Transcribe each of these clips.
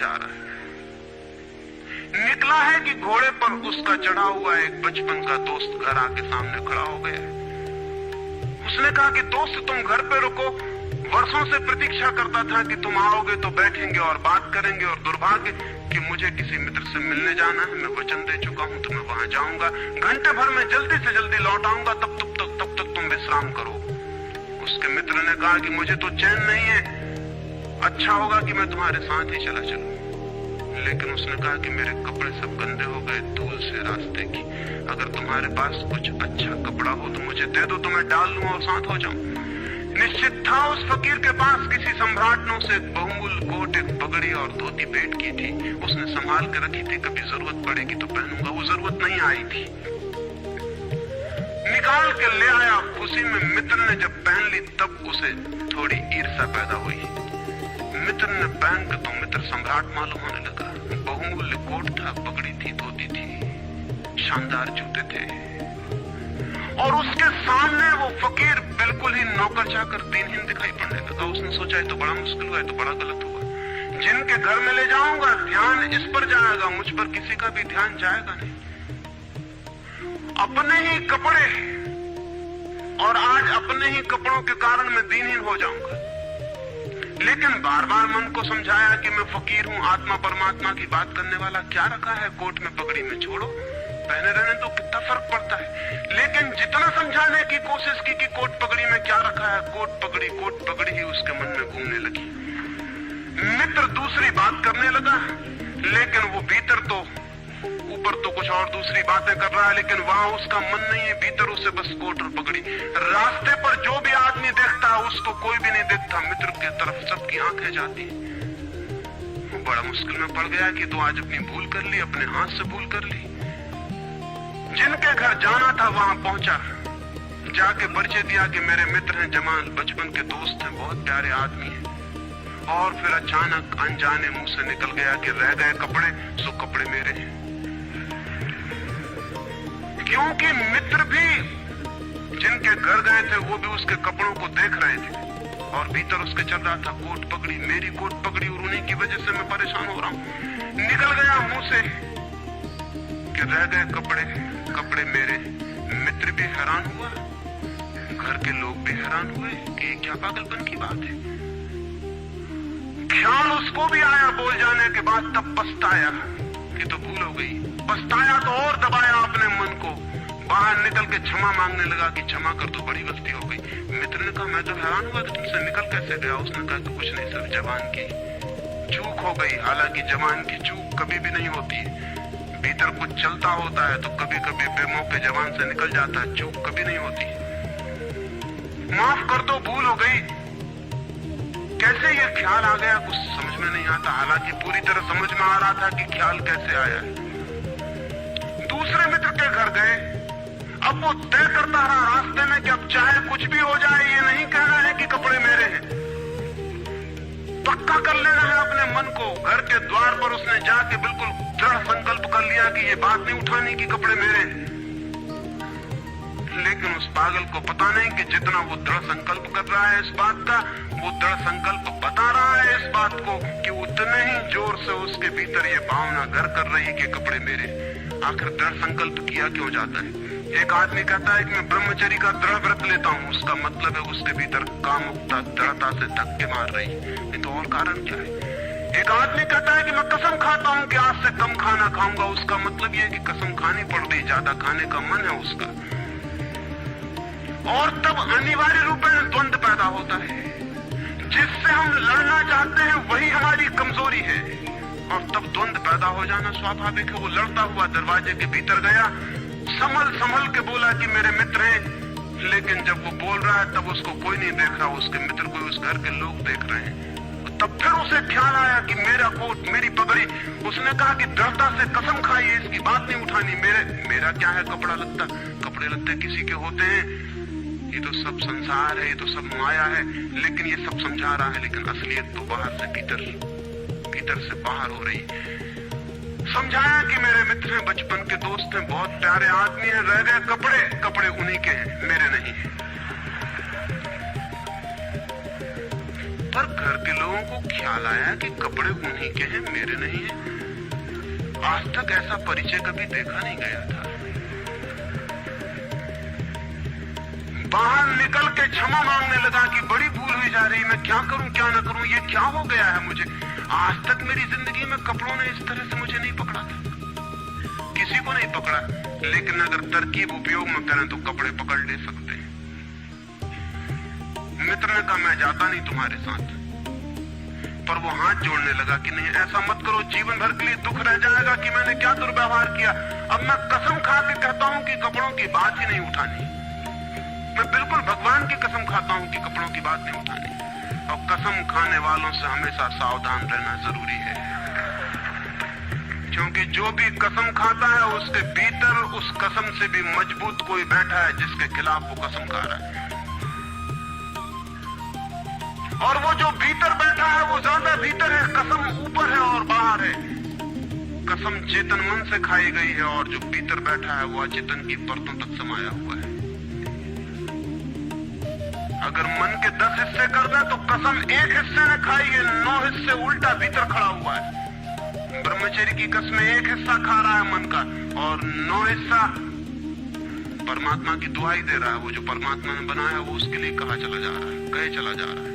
जा रहा है। निकला है कि घोड़े पर उसका चढ़ा हुआ एक बचपन का दोस्त घर आके सामने खड़ा हो गया। उसने कहा कि दोस्त तुम घर पे रुको, वर्षों से प्रतीक्षा करता था कि तुम आओगे तो बैठेंगे और बात करेंगे, और दुर्भाग्य कि मुझे किसी मित्र से मिलने जाना है। मैं वचन दे चुका हूं तो मैं वहां जाऊंगा, घंटे भर में जल्दी से जल्दी लौट आऊंगा, तब तक तुम विश्राम करो। उसके मित्र ने कहा कि मुझे तो चैन नहीं है, अच्छा होगा कि मैं तुम्हारे साथ ही चला चलूं। लेकिन उसने कहा कि मेरे कपड़े सब गंदे हो गए धूल से रास्ते की, अगर तुम्हारे पास कुछ अच्छा कपड़ा हो तो मुझे दे दो, तो मैं डाल लूं और साथ हो जाऊं। निश्चित था उस फकीर के पास किसी सम्राट ने उसे बहुमूल्य कोट, एक पगड़ी और धोती भेंट की थी। उसने संभाल के रखी थी, कभी जरूरत पड़ेगी तो पहनूंगा। वो जरूरत नहीं आई थी, निकाल के ले आया। खुशी में मित्र ने जब पहन ली तब उसे थोड़ी ईर्ष्या पैदा हुई। मित्र ने पहन के तो मित्र सम्राट मालूम होने लगा। बहुमूल्य कोट था, पगड़ी थी, धोती थी, शानदार जूते थे, और उसके सामने वो फकीर बिल्कुल ही नौकर चाकर दिनहीन दिखाई पड़ने लगा। उसने सोचा है तो बड़ा मुश्किल हुआ, है तो बड़ा गलत हुआ। जिनके घर में ले जाऊंगा ध्यान इस पर जाएगा, मुझ पर किसी का भी ध्यान जाएगा नहीं। अपने ही कपड़े, और आज अपने ही कपड़ों के कारण मैं दीनहीन हो जाऊंगा। लेकिन बार बार मन को समझाया कि मैं फकीर हूं, आत्मा परमात्मा की बात करने वाला, क्या रखा है कोट में पगड़ी में, छोड़ो, पहने रहने तो कितना फर्क पड़ता है। लेकिन जितना समझाने की कोशिश की कि कोट पगड़ी में क्या रखा है, कोट पगड़ी ही उसके मन में घूमने लगी। मित्र दूसरी बात करने लगा, लेकिन वो भीतर तो ऊपर तो कुछ और दूसरी बातें कर रहा है, लेकिन वहां उसका मन नहीं है। भीतर उसे बस कोट और पगड़ी। रास्ते पर जो भी आदमी देखता है उसको कोई भी नहीं देखता, मित्र की तरफ सबकी आंखें जाती। वो बड़ा मुश्किल में पड़ गया कि तो आज अपनी भूल कर ली, अपने हाथ से भूल कर ली। जिनके घर जाना था वहां पहुंचा, जाके परिचय दिया कि मेरे मित्र हैं जमाल, बचपन के दोस्त हैं, बहुत प्यारे आदमी हैं। और फिर अचानक अनजाने मुंह से निकल गया कि रह गए कपड़े सो कपड़े मेरे हैं। क्योंकि मित्र भी जिनके घर गए थे वो भी उसके कपड़ों को देख रहे थे, और भीतर उसके चल रहा था कोट पगड़ी, मेरी कोट पगड़ी, और उन्हीं की वजह से मैं परेशान हो रहा हूं। निकल गया मुंह से कि रह गए कपड़े मेरे। मित्र भी हैरान हुआ, घर के लोग भी हैरान हुए कि क्या पागलपन की बात है। ख्याल उसको भी आया बोल जाने के बाद, तब पछताया कि तो भूल हो गई। पछताया तो और दबाया अपने मन को, बाहर निकल के क्षमा मांगने लगा कि क्षमा कर दो, बड़ी गलती हो गई। मित्र ने कहा मैं तो हैरान हुआ कि तुमसे निकल कैसे गया। उसने कहा कि कुछ नहीं, सिर्फ जबान की चूक हो गई। हालांकि जबान की चूक कभी भी नहीं होती है, भीतर कुछ चलता होता है तो कभी कभी बेमौके जबान से निकल जाता है, चूक कभी नहीं होती। माफ कर दो, भूल हो गई। कैसे ये ख्याल आ गया कुछ समझ में नहीं आता, हालांकि पूरी तरह समझ में आ रहा था कि ख्याल कैसे आया। दूसरे मित्र के घर गए, अब वो तय करता रहा रास्ते में कि अब चाहे कुछ भी हो जाए, ये नहीं कहना है कि कपड़े मेरे हैं, पक्का कर लेना है अपने मन को। घर के द्वार पर उसने जाके बिल्कुल दृढ़ संकल्प कर लिया कि ये बात नहीं उठानी कि कपड़े मेरे हैं। लेकिन उस पागल को पता नहीं कि जितना वो दृढ़ संकल्प कर रहा है इस बात का, वो दृढ़ संकल्प बता रहा है इस बात को कि उतने ही जोर से उसके भीतर ये भावना घर कर रही कि कपड़े मेरे। आखिर दृढ़ संकल्प किया क्यों जाता है? एक आदमी कहता है कि मैं ब्रह्मचर्य का दृढ़ व्रत लेता हूँ, उसका मतलब है उसके भीतर कामुकता दृढ़ता से धक्के मार रही, नहीं तो और कारण क्या है? एक आदमी कहता है कि मैं कसम खाता हूँ कि आज से कम खाना खाऊंगा, उसका मतलब ये कि कसम खानी पड़ रही, ज्यादा खाने का मन है उसका। और तब अनिवार्य रूप में द्वंद्व पैदा होता है। जिससे हम लड़ना चाहते हैं वही हमारी कमजोरी है, और तब द्वंद्व पैदा हो जाना स्वाभाविक है। वो लड़ता हुआ दरवाजे के भीतर गया, संभल के बोला कि मेरे मित्र हैं, लेकिन जब वो बोल रहा है तब उसको कोई नहीं देख रहा, उसके मित्र को उस घर के लोग देख रहे हैं। तब फिर उसे ख्याल आया कि मेरा कोट, मेरी पगड़ी। उसने कहा कि दृढ़ता से कसम खाई है, इसकी बात नहीं उठानी। मेरा क्या है कपड़ा लत्ता, कपड़े लत्ते किसी के होते हैं, ये तो सब संसार है, ये तो सब माया है। लेकिन ये सब समझा रहा है, लेकिन असलियत तो बाहर से भीतर से बाहर हो रही। समझाया कि मेरे मित्र हैं, बचपन के दोस्त हैं, बहुत प्यारे आदमी हैं, रह गए कपड़े उन्हीं के हैं, मेरे नहीं है। पर घर के लोगों को ख्याल आया कि कपड़े उन्हीं के हैं, मेरे नहीं हैं। आज तक ऐसा परिचय कभी देखा नहीं गया था। बाहर निकल के क्षमा मांगने लगा कि बड़ी भूल हुई जा रही, मैं क्या करूं क्या न करूं, ये क्या हो गया है मुझे। आज तक मेरी जिंदगी में कपड़ों ने इस तरह से मुझे नहीं पकड़ा था, किसी को नहीं पकड़ा। लेकिन अगर तरकीब उपयोग में करें तो कपड़े पकड़ ले सकते हैं। मित्र ने कहा मैं जाता नहीं तुम्हारे साथ, पर वो हाथ जोड़ने लगा कि नहीं ऐसा मत करो, जीवन भर के लिए दुख रह जाएगा कि मैंने क्या दुर्व्यवहार किया। अब मैं कसम खा के कहता हूं कि कपड़ों की बात ही नहीं उठानी। मैं बिल्कुल भगवान की कसम खाता हूं कि कपड़ों की बात नहीं उठानी। और कसम खाने वालों से हमेशा सावधान रहना जरूरी है, क्योंकि जो भी कसम खाता है उसके भीतर उस कसम से भी मजबूत कोई बैठा है जिसके खिलाफ वो कसम खा रहा है। और वो जो भीतर बैठा है वो ज्यादा भीतर है, कसम ऊपर है और बाहर है। कसम चेतन मन से खाई गई है और जो भीतर बैठा है वो अचेतन की परतों तक समाया हुआ है। अगर मन के 10 हिस्से कर दे तो कसम एक हिस्से ने खाई है, 9 हिस्से उल्टा भीतर खड़ा हुआ है। ब्रह्मचर्य की कसम एक हिस्सा खा रहा है मन का और 9 हिस्सा परमात्मा की दुहाई दे रहा है। वो जो परमात्मा ने बनाया वो उसके लिए कहा चला जा रहा है, कहे चला जा रहा है।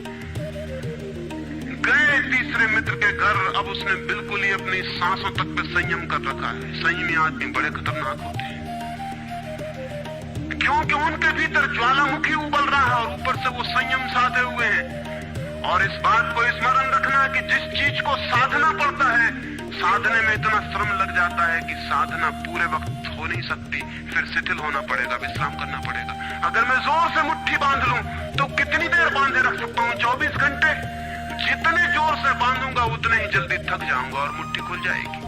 गए तीसरे मित्र के घर, अब उसने बिल्कुल ही अपनी सांसों तक पे संयम कर रखा है। संयमी आदमी बड़े खतरनाक होते हैं, क्योंकि उनके भीतर ज्वालामुखी उबल रहा है और ऊपर से वो संयम साधे हुए हैं। और इस बात को स्मरण रखना कि जिस चीज को साधना पड़ता है, साधने में इतना श्रम लग जाता है कि साधना पूरे वक्त हो नहीं सकती, फिर शिथिल होना पड़ेगा, विश्राम करना पड़ेगा। अगर मैं जोर से मुट्ठी बांध लूं तो कितनी देर बांधे रख सकता हूं? 24 घंटे। जितने जोर से बांधूंगा उतने ही जल्दी थक जाऊंगा और मुट्ठी खुल जाएगी।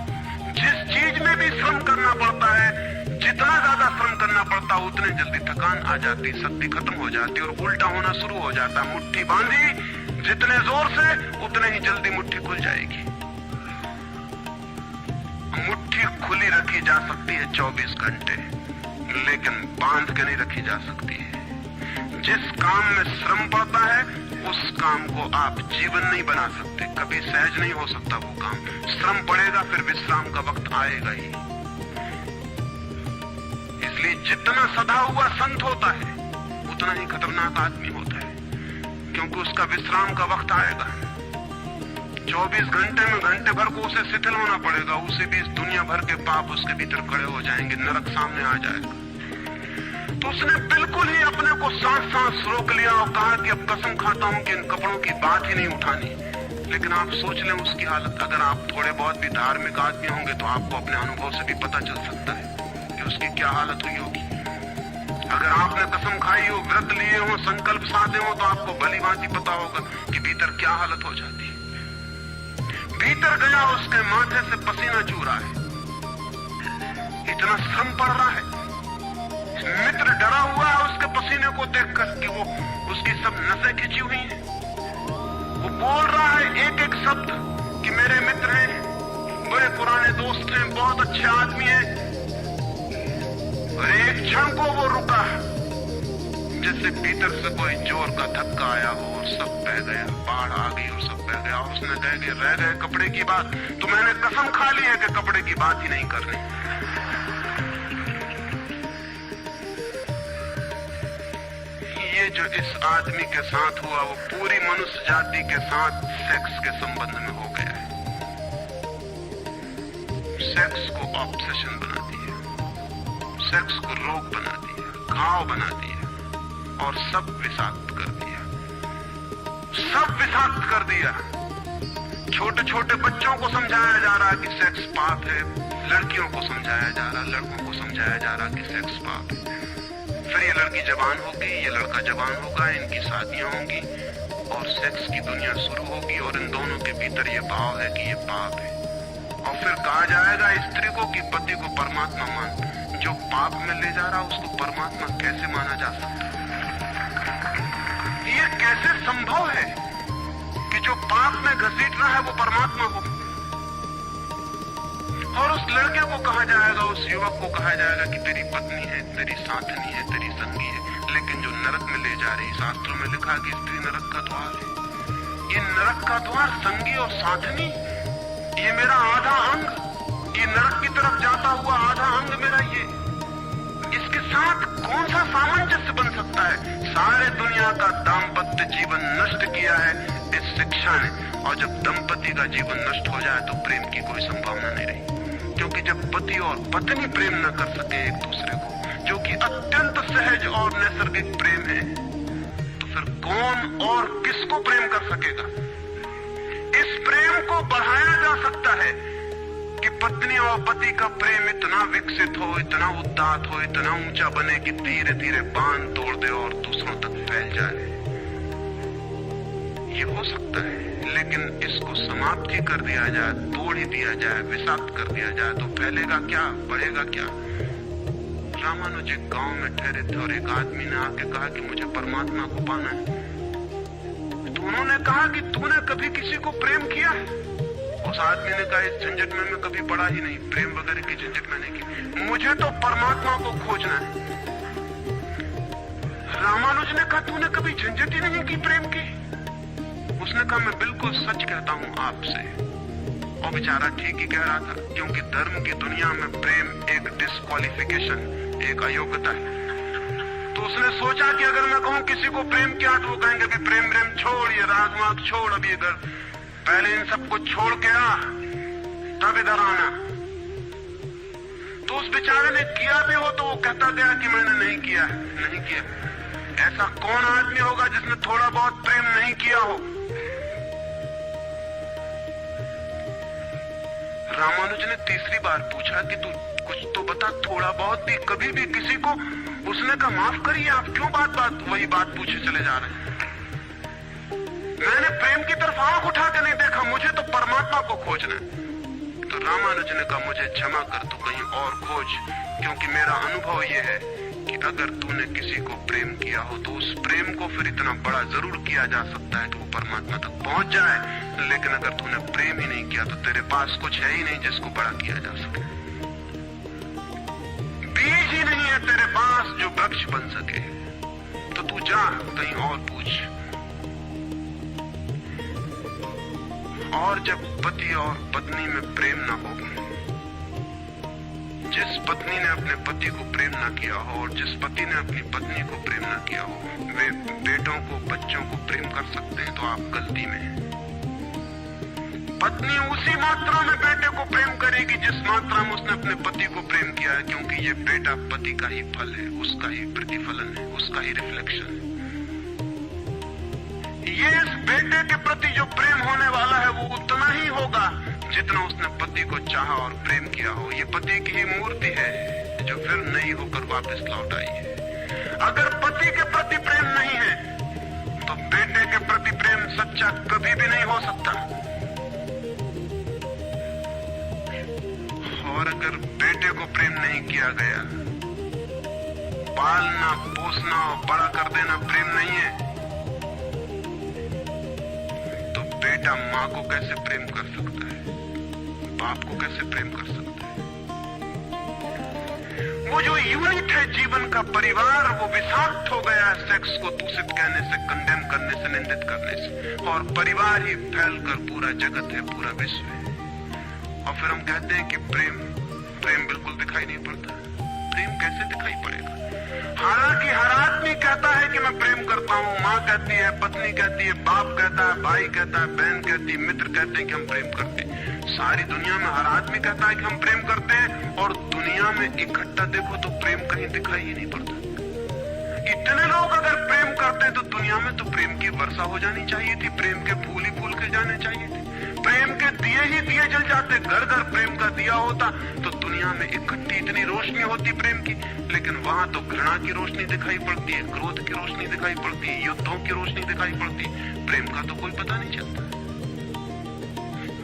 जिस चीज में भी श्रम करना पड़ता है, जितना ज्यादा श्रम करना पड़ता है उतने जल्दी थकान आ जाती, शक्ति खत्म हो जाती और उल्टा होना शुरू हो जाता। मुट्ठी बांधी जितने जोर से उतने ही जल्दी मुट्ठी खुल जाएगी। मुट्ठी खुली रखी जा सकती है 24 घंटे, लेकिन बांध के नहीं रखी जा सकती है। जिस काम में श्रम पड़ता है उस काम को आप जीवन नहीं बना सकते, कभी सहज नहीं हो सकता वो काम। श्रम पड़ेगा, फिर विश्राम का वक्त आएगा ही। इसलिए जितना सदा हुआ संत होता है उतना ही खतरनाक आदमी होता है, क्योंकि उसका विश्राम का वक्त आएगा। 24 घंटे में घंटे भर को उसे शिथिल होना पड़ेगा, उसे भी इस दुनिया भर के पाप उसके भीतर खड़े हो जाएंगे, नरक सामने आ जाएगा। तो उसने बिल्कुल ही अपने को सांस रोक लिया और कहा कि अब कसम खाता हूं कि इन कपड़ों की बात ही नहीं उठानी। लेकिन आप सोच लें उसकी हालत, अगर आप थोड़े बहुत भी धार्मिक आदमी होंगे तो आपको अपने अनुभव से भी पता चल सकता है कि उसकी क्या हालत हुई होगी। अगर आपने कसम खाई हो, व्रत लिए हो, संकल्प साधे हो, तो आपको भली भांति पता होगा कि भीतर क्या हालत हो जाती है। भीतर गया, उसके माथे से पसीना चू रहा है, इतना श्रम पड़ रहा है। मित्र डरा हुआ है उसके पसीने को देखकर कि वो उसकी सब नसें खिंची हुई हैं। वो बोल रहा है एक एक शब्द कि मेरे मित्र हैं, बड़े पुराने दोस्त हैं, बहुत अच्छे आदमी हैं। और एक क्षण को वो रुका, जैसे भीतर से कोई जोर का धक्का आया हो और सब बह गया, बाढ़ आ गई और सब बह गया। और उसने रह गए कपड़े की बात, तो मैंने कसम खा ली है कि कपड़े की बात ही नहीं करनी। ये जो इस आदमी के साथ हुआ वो पूरी मनुष्य जाति के साथ सेक्स के संबंध में हो गया है। सेक्स को ऑब्सेशन बना दिया, सेक्स को रोग बना दिया, घाव बना दिया और सब विषाक्त कर दिया, सब विषाक्त कर दिया। छोटे छोटे बच्चों को समझाया जा रहा कि सेक्स पाप है, लड़कियों को समझाया जा रहा, लड़कों को समझाया जा रहा कि सेक्स पाप है। फिर ये लड़की जवान होगी, ये लड़का जवान होगा, इनकी शादियां होंगी और सेक्स की दुनिया शुरू होगी और इन दोनों के भीतर ये भाव है कि ये पाप है। और फिर कहा जाएगा स्त्री को कि पति को परमात्मा मान। जो पाप में ले जा रहा उसको परमात्मा कैसे माना जा सकता है? ये कैसे संभव है कि जो पाप में घसीट रहा है वो परमात्मा हो? और उस लड़के को कहा जाएगा, उस युवक को कहा जाएगा कि तेरी पत्नी है, तेरी साथनी है, तेरी संगी है, लेकिन जो नरक में ले जा रही, शास्त्रों में लिखा कि स्त्री नरक का द्वार है। ये नरक का द्वार संगी और साधनी, ये मेरा आधा अंग, ये नरक की तरफ जाता हुआ आधा अंग मेरा, ये इसके साथ कौन सा सामंजस्य बन सकता है? सारे दुनिया का दाम्पत्य जीवन नष्ट किया है इस शिक्षा ने, और जब दंपति का जीवन नष्ट हो जाए तो प्रेम की कोई संभावना नहीं रही। क्योंकि जब पति और पत्नी प्रेम न कर सके एक दूसरे को, जो कि अत्यंत सहज और नैसर्गिक प्रेम है, तो फिर कौन और किसको प्रेम कर सकेगा? इस प्रेम को बढ़ाया जा सकता है कि पत्नी और पति का प्रेम इतना विकसित हो, इतना उदात्त हो, इतना ऊंचा बने कि धीरे धीरे बांध तोड़ दे और दूसरों तक फैल जाए। ये हो सकता है, लेकिन इसको समाप्त ही कर दिया जाए, तोड़ ही दिया जाए, विषाक्त कर दिया जाए तो फैलेगा क्या, बढ़ेगा क्या? रामानुज एक गांव में ठहरे थे और एक आदमी ने आके कहा कि मुझे परमात्मा को पाना है। तो उन्होंने कहा कि तूने कभी किसी को प्रेम किया है? उस आदमी ने कहा इस झंझट में मैं कभी पड़ा ही नहीं, प्रेम वगैरह की झंझट में नहीं की, मुझे तो परमात्मा को खोजना है। रामानुज ने कहा तूने कभी झंझट ही नहीं की प्रेम की? उसने कहा मैं बिल्कुल सच कहता हूं आपसे। और बेचारा ठीक ही कह रहा था, क्योंकि धर्म की दुनिया में प्रेम एक डिस्क्वालिफिकेशन, एक अयोग्यता है। तो उसने सोचा कि अगर मैं कहूं किसी को प्रेम किया तो वो कहेंगे कि प्रेम प्रेम छोड़, ये राजमार्ग छोड़, अभी अगर पहले इन सबको छोड़ के आ तब इधर आना। तो उस बेचारे ने किया भी हो तो वो कहता गया कि मैंने नहीं किया, नहीं किया। ऐसा कौन आदमी होगा जिसने थोड़ा बहुत प्रेम नहीं किया हो? रामानुज ने तीसरी बार पूछा कि तू कुछ तो बता, थोड़ा बहुत भी, कभी भी किसी को? उसने कहा माफ करिए, आप क्यों बात बात वही बात पूछे चले जा रहे हैं? मैंने प्रेम की तरफ आंख उठा के नहीं देखा, मुझे तो परमात्मा को खोजना है। तो रामानुज ने कहा मुझे क्षमा कर, तू कहीं और खोज, क्योंकि मेरा अनुभव यह है कि अगर तूने किसी को प्रेम किया हो तो उस प्रेम को फिर इतना बड़ा जरूर किया जा सकता है कि वो परमात्मा तक पहुंच जाए। लेकिन अगर तूने प्रेम ही नहीं किया तो तेरे पास कुछ है ही नहीं जिसको बड़ा किया जा सके। बीज ही नहीं है तेरे पास जो वृक्ष बन सके। तो तू जा कहीं और पूछ। और जब पति और पत्नी में प्रेम ना हो, जिस पत्नी ने अपने पति को प्रेम ना किया हो और जिस पति ने अपनी पत्नी को प्रेम ना किया हो, वे बेटों को, बच्चों को प्रेम कर सकते हैं तो आप गलती में हैं। पत्नी उसी मात्रा में बेटे को प्रेम करेगी जिस मात्रा में उसने अपने पति को प्रेम किया है, क्योंकि ये बेटा पति का ही फल है, उसका ही प्रतिफलन है, उसका ही रिफ्लेक्शन है। ये इस बेटे के प्रति जो प्रेम होने वाला है वो उतना ही होगा जितना उसने पति को चाहा और प्रेम किया हो। ये पति की ही मूर्ति है जो फिर नई होकर वापस लौट आई है। अगर पति के प्रति प्रेम नहीं है तो बेटे के प्रति प्रेम सच्चा कभी भी नहीं हो सकता। और अगर बेटे को प्रेम नहीं किया गया, पालना, पोसना और बड़ा कर देना प्रेम नहीं है, तो बेटा मां को कैसे प्रेम कर सकता है, बाप को कैसे प्रेम कर सकता है? वो जो यूनिट है जीवन का, परिवार, वो विषाक्त हो गया है सेक्स को दूषित कहने से, कंडेम करने से, निंदित करने से। और परिवार ही फैलकर पूरा जगत है, पूरा विश्व है। और फिर हम कहते हैं कि प्रेम बिल्कुल दिखाई नहीं पड़ता। प्रेम कैसे दिखाई पड़ेगा? हालांकि हर आदमी कहता है कि मैं प्रेम करता हूँ, माँ कहती है, पत्नी कहती है, बाप कहता है, भाई कहता है, बहन कहती है, मित्र कहते हैं कि हम प्रेम करते हैं। सारी दुनिया में हर आदमी कहता है कि हम प्रेम करते हैं, और दुनिया में इकट्ठा देखो तो प्रेम कहीं दिखाई ही नहीं पड़ता। इतने लोग अगर प्रेम करते हैं तो दुनिया में तो प्रेम की वर्षा हो जानी चाहिए थी, प्रेम के फूल ही फूल के जाने चाहिए थे, प्रेम के दिए ही दिए जल जाते, घर घर प्रेम का दिया होता तो दुनिया में इकट्ठी इतनी रोशनी होती प्रेम की। लेकिन वहां तो घृणा की रोशनी दिखाई पड़ती है, क्रोध की रोशनी दिखाई पड़ती है, युद्धों की रोशनी दिखाई पड़ती है, प्रेम का तो कोई पता नहीं चलता।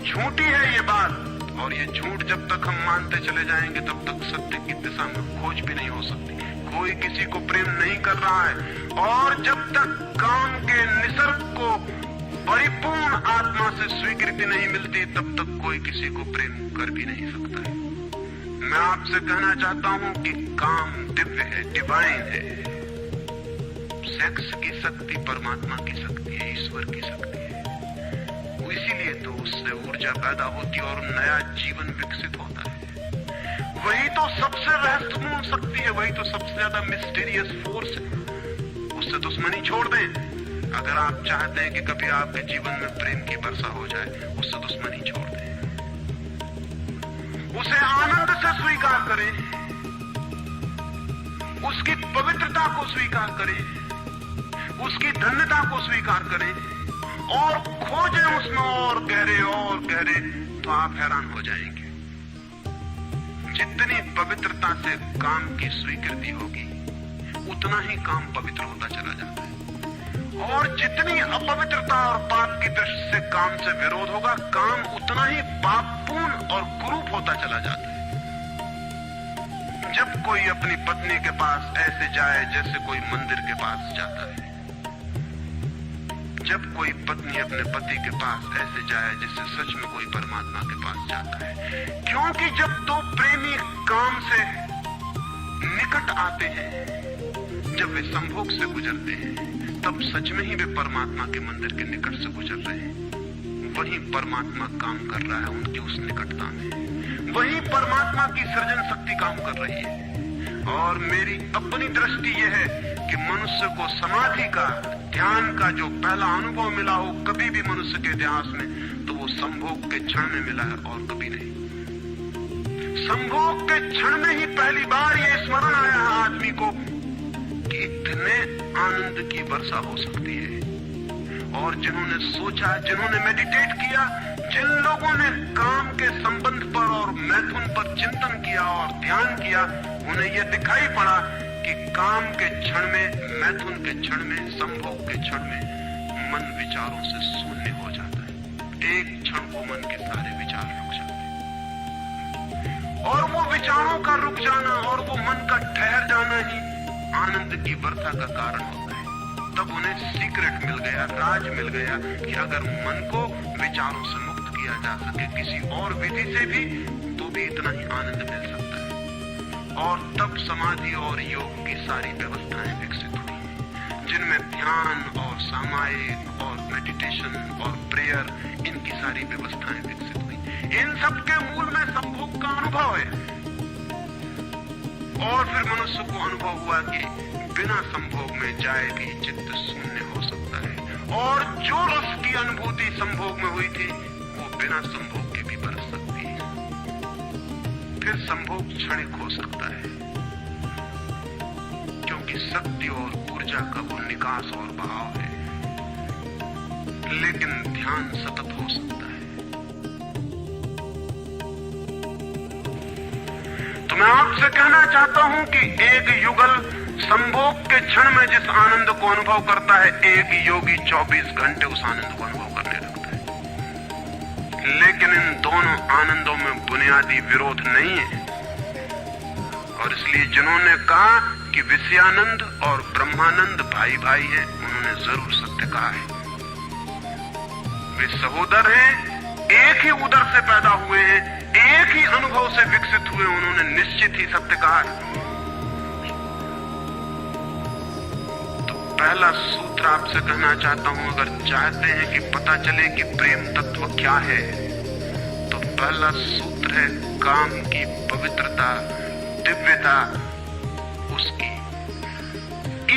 झूठी है ये बात, और ये झूठ जब तक हम मानते चले जाएंगे तब तक सत्य की दिशा में खोज भी नहीं हो सकती। कोई किसी को प्रेम नहीं कर रहा है, और जब तक काम के निसर्ग को परिपूर्ण आत्मा से स्वीकृति नहीं मिलती तब तक कोई किसी को प्रेम कर भी नहीं सकता है। मैं आपसे कहना चाहता हूं कि काम दिव्य है, डिवाइन है। सेक्स की शक्ति परमात्मा की शक्ति है, ईश्वर की शक्ति है। इसीलिए तो उससे ऊर्जा पैदा होती और नया जीवन विकसित होता है। वही तो सबसे रहस्यपूर्ण शक्ति है, वही तो सबसे ज्यादा मिस्टीरियस फोर्स है। उससे दुश्मनी छोड़ दें। अगर आप चाहते हैं कि कभी आपके जीवन में प्रेम की वर्षा हो जाए, उससे दुश्मनी छोड़ दें, उसे आनंद से स्वीकार करें, उसकी पवित्रता को स्वीकार करें, उसकी धन्यता को स्वीकार करें और खोजें उसमें और गहरे, तो आप हैरान हो जाएंगे। जितनी पवित्रता से काम की स्वीकृति होगी, उतना ही काम पवित्र होता चला जाता है, और जितनी अपवित्रता और पाप की दृष्टि से काम से विरोध होगा, काम उतना ही पापपूर्ण और कुरूप होता चला जाता है। जब कोई अपनी पत्नी के पास ऐसे जाए जैसे कोई मंदिर के पास जाता है, जब कोई पत्नी अपने पति के पास ऐसे जाए जैसे सच में कोई परमात्मा के पास जाता है, क्योंकि जब दो प्रेमी काम से निकट आते हैं, जब वे संभोग से गुजरते हैं, तब सच में ही वे परमात्मा के मंदिर के निकट से गुजर रहे हैं। वही परमात्मा काम कर रहा है उनकी उस निकटता में, वही परमात्मा की सृजन शक्ति काम कर रही है। और मेरी अपनी दृष्टि यह है कि मनुष्य को समाधि का, ध्यान का जो पहला अनुभव मिला हो कभी भी मनुष्य के इतिहास में, तो वो संभोग के क्षण में मिला है और कभी नहीं। संभोग के क्षण में ही पहली बार ये स्मरण आया है आदमी को कि इतने आनंद की वर्षा हो सकती है। और जिन्होंने सोचा, जिन्होंने मेडिटेट किया, जिन लोगों ने काम के संबंध पर और मैथुन पर चिंतन किया और ध्यान किया, उन्हें यह दिखाई पड़ा कि काम के क्षण में, मैथुन के क्षण में, संभोग के क्षण में मन विचारों से शून्य हो जाता है। एक क्षण को मन के सारे विचार रुक जाते हैं, और वो विचारों का रुक जाना और वो मन का ठहर जाना ही आनंद की वर्षा का कारण होता है। तब उन्हें सीक्रेट मिल गया, राज मिल गया कि अगर मन को विचारों से मुक्त किया जा सके किसी और विधि से भी, तो भी इतना ही आनंद मिल सकता है। और तब समाधि और योग की सारी व्यवस्थाएं विकसित हुई, जिनमें ध्यान और सामायिक और मेडिटेशन और प्रेयर, इनकी सारी व्यवस्थाएं विकसित हुई। इन सब के मूल में संभोग का अनुभव है। और फिर मनुष्य को अनुभव हुआ कि बिना संभोग में जाए भी चित्त शून्य हो सकता है, और जो रस की अनुभूति संभोग में हुई थी, वो बिना संभोग के भी बरस सकती है। फिर संभोग क्षणिक हो सकता है, क्योंकि शक्ति और ऊर्जा का वो निकास और बहाव है, लेकिन ध्यान सतत हो सकता है। तो मैं आपसे कहना चाहता हूं कि एक युगल संभोग के क्षण में जिस आनंद को अनुभव करता है, एक योगी 24 घंटे उस आनंद को अनुभव करने लगता है। लेकिन इन दोनों आनंदों में बुनियादी विरोध नहीं है, और इसलिए जिन्होंने कहा कि विषयानंद और ब्रह्मानंद भाई भाई हैं, उन्होंने जरूर सत्य कहा है। वे सहोदर हैं, एक ही उदर से पैदा हुए हैं, एक ही अनुभव से विकसित हुए, उन्होंने निश्चित ही सत्य कहा है। तो पहला सूत्र आपसे कहना चाहता हूं, अगर चाहते हैं कि पता चले कि प्रेम तत्व क्या है, तो पहला सूत्र है काम की पवित्रता, दिव्यता, उसकी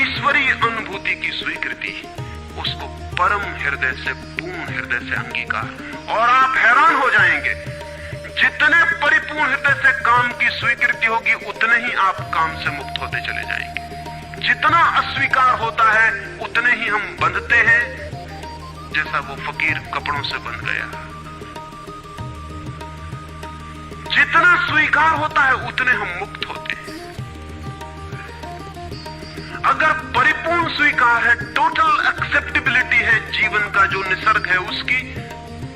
ईश्वरीय अनुभूति की स्वीकृति, उसको परम हृदय से, पूर्ण हृदय से अंगीकार। और आप हैरान हो जाएंगे, जितने परिपूर्ण हृदय से काम की स्वीकृति होगी, उतने ही आप काम से मुक्त होते चले जाएंगे। जितना अस्वीकार होता है, उतने ही हम बंधते हैं, जैसा वो फकीर कपड़ों से बंध गया। जितना स्वीकार होता है, उतने हम मुक्त होते हैं। अगर परिपूर्ण स्वीकार है, टोटल एक्सेप्टेबिलिटी है जीवन का जो निसर्ग है उसकी,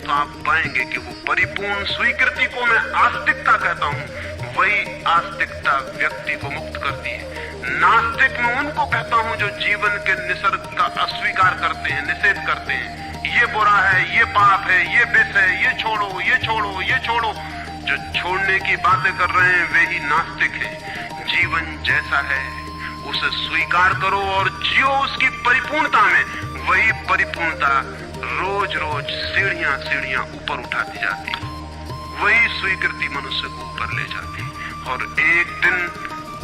तो आप पाएंगे कि वो परिपूर्ण स्वीकृति को मैं आस्तिकता कहता हूं, वही आस्तिकता व्यक्ति को मुक्त करती है। नास्तिक मैं उनको कहता हूं जो जीवन के निसर्ग का अस्वीकार करते हैं, निषेध करते हैं। ये बुरा है, ये पाप है, ये विष है, ये छोड़ो, ये छोड़ो, ये छोड़ो। जो छोड़ने की बातें कर रहे हैं वे ही नास्तिक हैं। जीवन जैसा है उसे स्वीकार करो और जियो उसकी परिपूर्णता में। वही परिपूर्णता रोज रोज सीढ़ियां सीढ़ियां ऊपर उठाती जाती, वही स्वीकृति मनुष्य को ऊपर ले जाती। और एक दिन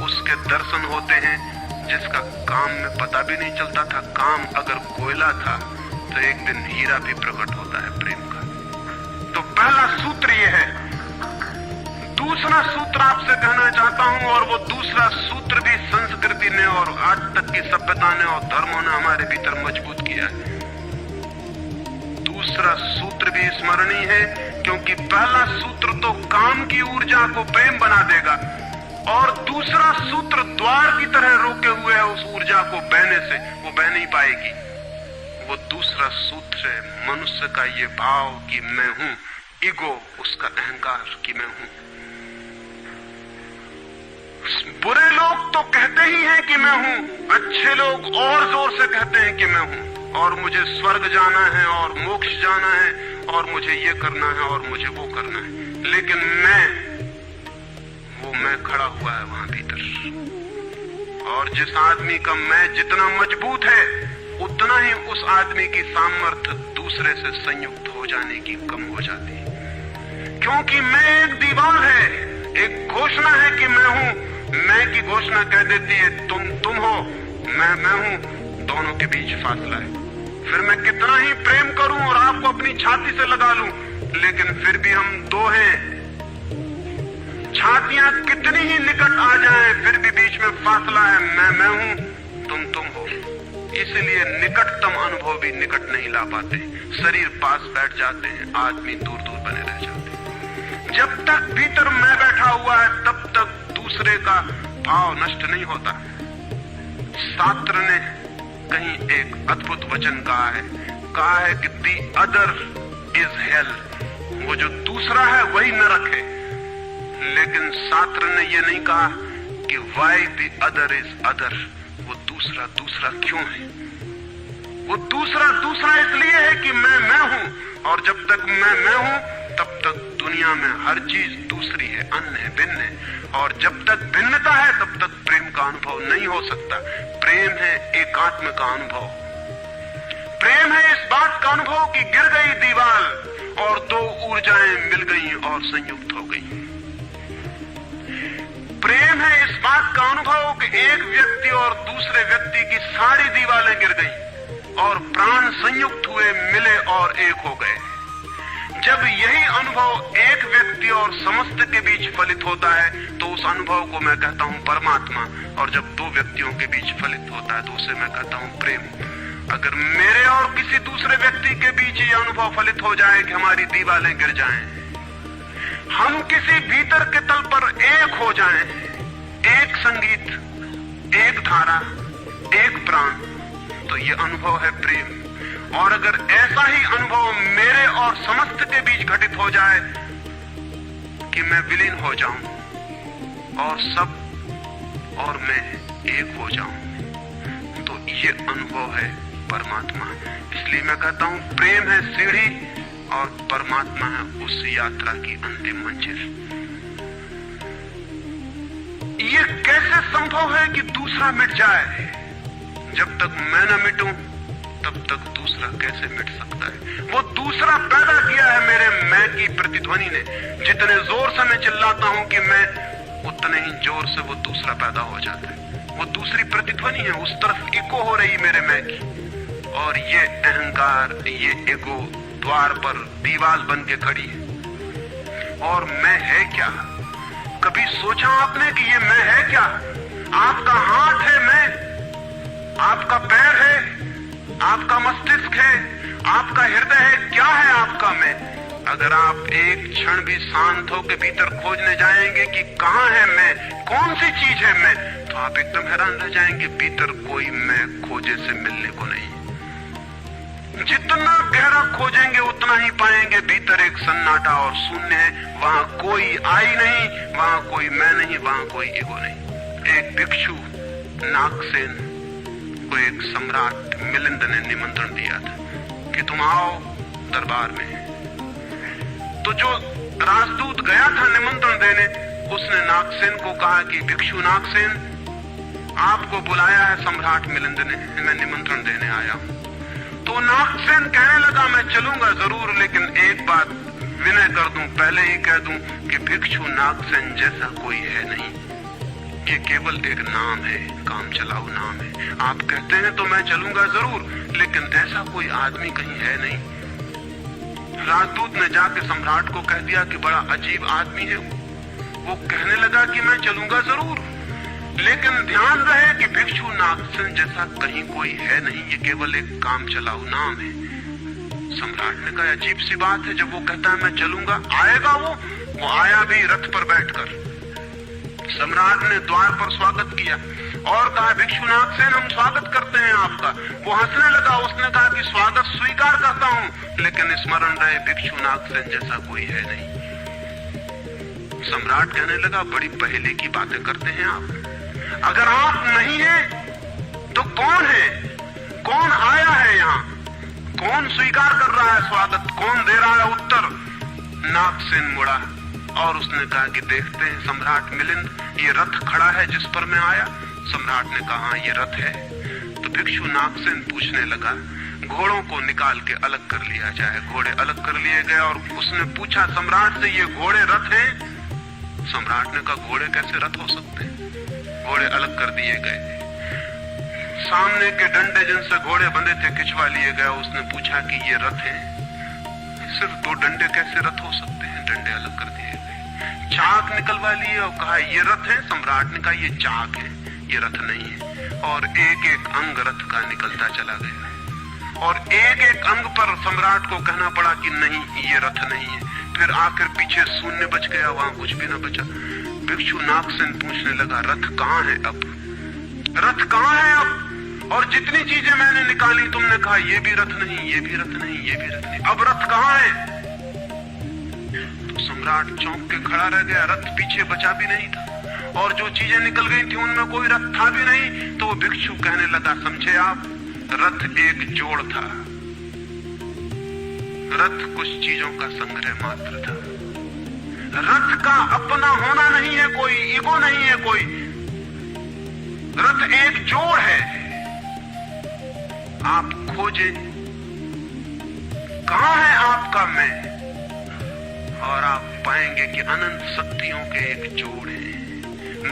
उसके दर्शन होते हैं जिसका काम में पता भी नहीं चलता था। काम अगर कोयला था तो एक दिन हीरा भी प्रकट होता है प्रेम का। तो पहला सूत्र यह है। दूसरा सूत्र आपसे कहना चाहता हूं, और वो दूसरा सूत्र भी संस्कृति ने और आज तक की सभ्यता ने और धर्मों ने हमारे भीतर मजबूत किया है। दूसरा सूत्र भी स्मरणीय है, क्योंकि पहला सूत्र तो काम की ऊर्जा को प्रेम बना देगा, और दूसरा सूत्र द्वार की तरह रोके हुए है उस ऊर्जा को बहने से, वो बह नहीं पाएगी। वो दूसरा सूत्र है मनुष्य का ये भाव कि मैं हूं, ईगो, उसका अहंकार कि मैं हूं। बुरे लोग तो कहते ही हैं कि मैं हूं, अच्छे लोग और जोर से कहते हैं कि मैं हूं, और मुझे स्वर्ग जाना है और मोक्ष जाना है और मुझे ये करना है और मुझे वो करना है। लेकिन मैं खड़ा हुआ है वहां भीतर। और जिस आदमी का मैं जितना मजबूत है, उतना ही उस आदमी की सामर्थ्य दूसरे से संयुक्त हो जाने की कम हो जाती है। क्योंकि मैं एक दीवार है, एक घोषणा है कि मैं हूं। मैं की घोषणा कह देती है तुम हो, मैं हूं, दोनों के बीच फासला है। फिर मैं कितना ही प्रेम करूं और आपको अपनी छाती से लगा लूं, लेकिन फिर भी हम दो हैं। छातियां कितनी ही निकट आ जाएं, फिर भी बीच में फासला है। मैं हूं, तुम हो। इसलिए निकटतम अनुभव भी निकट नहीं ला पाते। शरीर पास बैठ जाते हैं, आदमी दूर दूर बने रह जाते हैं। जब तक भीतर मैं बैठा हुआ है, तब तक दूसरे का भाव नष्ट नहीं होता। शास्त्र ने कहीं एक अद्भुत वचन कहा है कि दी अदर इज हेल। वो जो दूसरा है वही नरक है। लेकिन शास्त्र ने ये नहीं कहा कि why the other is other. वो दूसरा दूसरा क्यों है? वो दूसरा दूसरा इसलिए है कि मैं हूं, और जब तक मैं हूं तब तक दुनिया में हर चीज दूसरी है, अन्य है, भिन्न है। और जब तक भिन्नता है तब तक प्रेम का अनुभव नहीं हो सकता। प्रेम है एकात्म का अनुभव। प्रेम है इस बात का अनुभव कि गिर गई दीवार और दो ऊर्जाएं मिल गई और संयुक्त हो गई। प्रेम है इस बात का अनुभव कि एक व्यक्ति और दूसरे व्यक्ति की सारी दीवारें गिर गई और प्राण संयुक्त हुए, मिले और एक हो गए। जब यही अनुभव एक व्यक्ति और समस्त के बीच फलित होता है तो उस अनुभव को मैं कहता हूं परमात्मा। और जब दो व्यक्तियों के बीच फलित होता है तो उसे मैं कहता हूं प्रेम। अगर मेरे और किसी दूसरे व्यक्ति के बीच ये अनुभव फलित हो जाए कि हमारी दीवारें गिर जाएं, हम किसी भीतर के तल पर एक हो जाएं, एक संगीत, एक धारा, एक प्राण, तो ये अनुभव है प्रेम। और अगर ऐसा ही अनुभव मेरे और समस्त के बीच घटित हो जाए कि मैं विलीन हो जाऊं और सब और मैं एक हो जाऊं, तो ये अनुभव है परमात्मा। इसलिए मैं कहता हूं प्रेम है सीढ़ी और परमात्मा है उस यात्रा की अंतिम मंजिल। ये कैसे संभव है कि दूसरा मिट जाए? जब तक मैं न मिटूं तब तक दूसरा कैसे मिट सकता है? वो दूसरा पैदा किया है मेरे मैं की प्रतिध्वनि ने। जितने जोर से मैं चिल्लाता हूं कि मैं, उतने ही जोर से वो दूसरा पैदा हो जाता है। वो दूसरी प्रतिध्वनि है, उस तरफ इको हो रही मेरे मैं की। और ये अहंकार, ये ईगो द्वार पर दीवार बन के खड़ी है। और मैं है क्या? कभी सोचा आपने कि ये मैं है क्या? आपका हाथ है मैं, आपका पैर है, आपका मस्तिष्क है, आपका हृदय है, क्या है आपका मैं? अगर आप एक क्षण भी शांत होकर भीतर खोजने जाएंगे कि कहां है मैं, कौन सी चीज है मैं, तो आप एकदम हैरान रह जाएंगे। भीतर कोई मैं खोजे से मिलने को नहीं। जितना गहरा खोजेंगे उतना ही पाएंगे भीतर एक सन्नाटा और शून्य है। वहां कोई आई नहीं, वहां कोई मैं नहीं, वहां कोई ईगो नहीं। एक भिक्षु नागसेन को एक सम्राट मिलिंद ने निमंत्रण दिया था कि तुम आओ दरबार में। तो जो राजदूत गया था निमंत्रण देने, उसने नागसेन को कहा कि भिक्षु नागसेन, आपको बुलाया है सम्राट मिलिंद ने, मैं निमंत्रण देने आया हूं। तो नागसेन कहने लगा, मैं चलूंगा जरूर, लेकिन एक बात विनय कर दूं, पहले ही कह दूं कि भिक्षु नागसेन जैसा कोई है नहीं। ये केवल एक नाम है, काम चलाऊ नाम है। आप कहते हैं तो मैं चलूंगा जरूर, लेकिन ऐसा कोई आदमी कहीं है नहीं। राजदूत ने जाके सम्राट को कह दिया कि बड़ा अजीब आदमी है वो कहने लगा कि मैं चलूंगा जरूर, लेकिन ध्यान रहे कि भिक्षु नागसेन जैसा कहीं कोई है नहीं, ये केवल एक काम चलाऊ नाम है। सम्राट ने कहा, अजीब सी बात है, जब वो कहता है मैं चलूंगा, आएगा वो आया भी रथ पर बैठकर। सम्राट ने द्वार पर स्वागत किया और कहा, भिक्षु नागसेन हम स्वागत करते हैं आपका। वो हंसने लगा, उसने कहा कि स्वागत स्वीकार करता हूं, लेकिन स्मरण रहे भिक्षु नागसेन जैसा कोई है नहीं। सम्राट कहने लगा, बड़ी पहेली की बातें करते हैं आप। अगर आप नहीं हैं तो कौन है? कौन आया है यहाँ? कौन स्वीकार कर रहा है स्वागत? कौन दे रहा है उत्तर? नागसेन मुड़ा और उसने कहा कि देखते हैं सम्राट मिलिंद, ये रथ खड़ा है जिस पर मैं आया। सम्राट ने कहा, ये रथ है। तो भिक्षु नागसेन पूछने लगा, घोड़ों को निकाल के अलग कर लिया जाए। घोड़े अलग कर लिए गए और उसने पूछा सम्राट से, ये घोड़े रथ हैं? सम्राट ने कहा, घोड़े कैसे रथ हो सकते हैं? घोड़े अलग कर दिए गए। सामने के डंडे जिनसे घोड़े बंधे थे खिंचवा लिए गए। उसने पूछा कि ये रथ है? सिर्फ 2 डंडे कैसे रथ हो सकते हैं? डंडे अलग कर दिए गए। चाक निकलवा लिए और कहा, ये रथ है? सम्राट ने कहा, ये चाक है, ये रथ नहीं है। और एक एक अंग रथ का निकलता चला गया और एक एक अंग पर सम्राट को कहना पड़ा कि नहीं, ये रथ नहीं है। फिर आखिर पीछे शून्य बच गया, वहां कुछ भी न बचा। भिक्षु नागसेन पूछने लगा, रथ कहाँ है अब? रथ कहाँ है अब? और जितनी चीजें मैंने निकाली तुमने कहा ये भी रथ नहीं, ये भी रथ नहीं, ये भी रथ नहीं, अब रथ कहाँ है? तो सम्राट चौंक के खड़ा रह गया। रथ पीछे बचा भी नहीं था और जो चीजें निकल गई थी उनमें कोई रथ था भी नहीं। तो वो भिक्षु कहने लगा, समझे आप, रथ एक जोड़ था। रथ कुछ चीजों का संग्रह मात्र था। रथ का अपना होना नहीं है कोई, ईगो नहीं है कोई। रथ एक जोड़ है। आप खोजें कहां है आपका मैं, और आप पाएंगे कि अनंत शक्तियों के एक जोड़ है।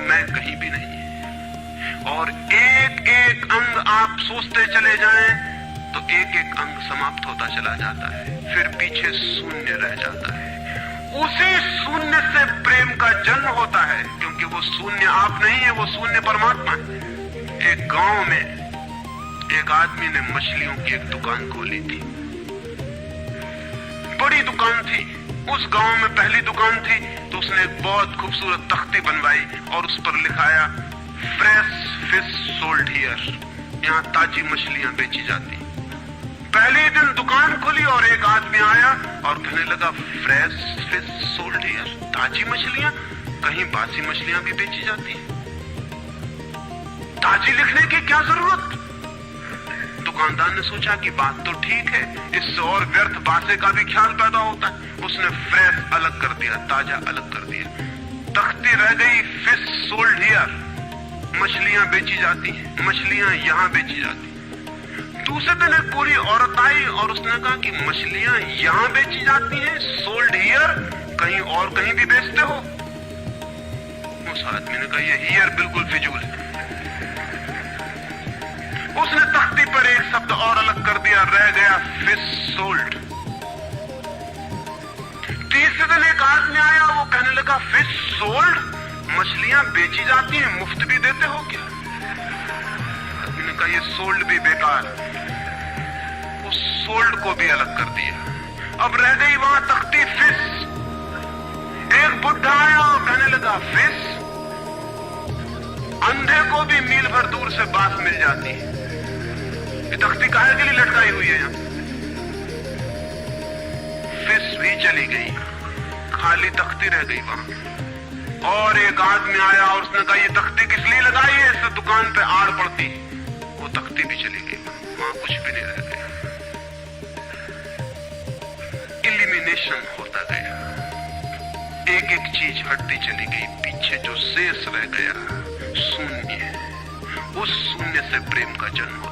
मैं कहीं भी नहीं है। और एक एक अंग आप सोचते चले जाएं तो एक एक अंग समाप्त होता चला जाता है, फिर पीछे शून्य रह जाता है। उसी शून्य से प्रेम का जन्म होता है, क्योंकि वो शून्य आप नहीं है, वो शून्य परमात्मा है। एक गांव में एक आदमी ने मछलियों की एक दुकान खोली थी। बड़ी दुकान थी, उस गांव में पहली दुकान थी। तो उसने एक बहुत खूबसूरत तख्ती बनवाई और उस पर लिखाया, फ्रेश फिश सोल्ड हियर। यहाँ ताजी मछलियां बेची जाती। पहले दिन दुकान खुली और एक आदमी आया और कहने लगा, फ्रेश फिश सोल्ड हियर, ताजी मछलियां? कहीं बासी मछलियां भी बेची जाती हैं? ताजी लिखने की क्या जरूरत? दुकानदार ने सोचा कि बात तो ठीक है, इससे और व्यर्थ बासे का भी ख्याल पैदा होता है। उसने फ्रेश अलग कर दिया, ताजा अलग कर दिया। तख्ती रह गई, फिश सोल्ड हियर, मछलियां बेची जाती हैं, मछलियां यहां बेची जाती। दूसरे दिन एक पूरी औरत आई और उसने कहा कि मछलियां यहां बेची जाती हैं, सोल्ड हियर कहीं और कहीं भी बेचते हो? उस आदमी ने कहा, ये हियर बिल्कुल फिजूल है। उसने तख्ती पर एक शब्द और अलग कर दिया, रह गया फिश सोल्ड। तीसरे दिन एक आदमी आया, वो कहने लगा, फिश सोल्ड, मछलियां बेची जाती हैं, मुफ्त भी देते हो क्या? आदमी ने कहा, ये सोल्ड भी बेकार। उस सोल्ड को भी अलग कर दिया। अब रह गई वहां तख्ती फिश। एक बुढ़ा आया और कहने लगा, फिश, अंधे को भी मील भर दूर से बात मिल जाती है। ये तख्ती काहे के लिए लटकाई हुई है यहाँ? फिश भी चली गई, खाली तख्ती रह गई वहां। और एक आदमी आया और उसने कहा, ये तख्ती किस लिए लगाई है? इससे दुकान पे आड़ पड़ती। वो तख्ती भी चली गई, वहां कुछ भी नहीं रह गया। इलिमिनेशन होता गया, एक एक चीज हटती चली गई, पीछे जो शेष रह गया शून्य। उस शून्य से प्रेम का जन्म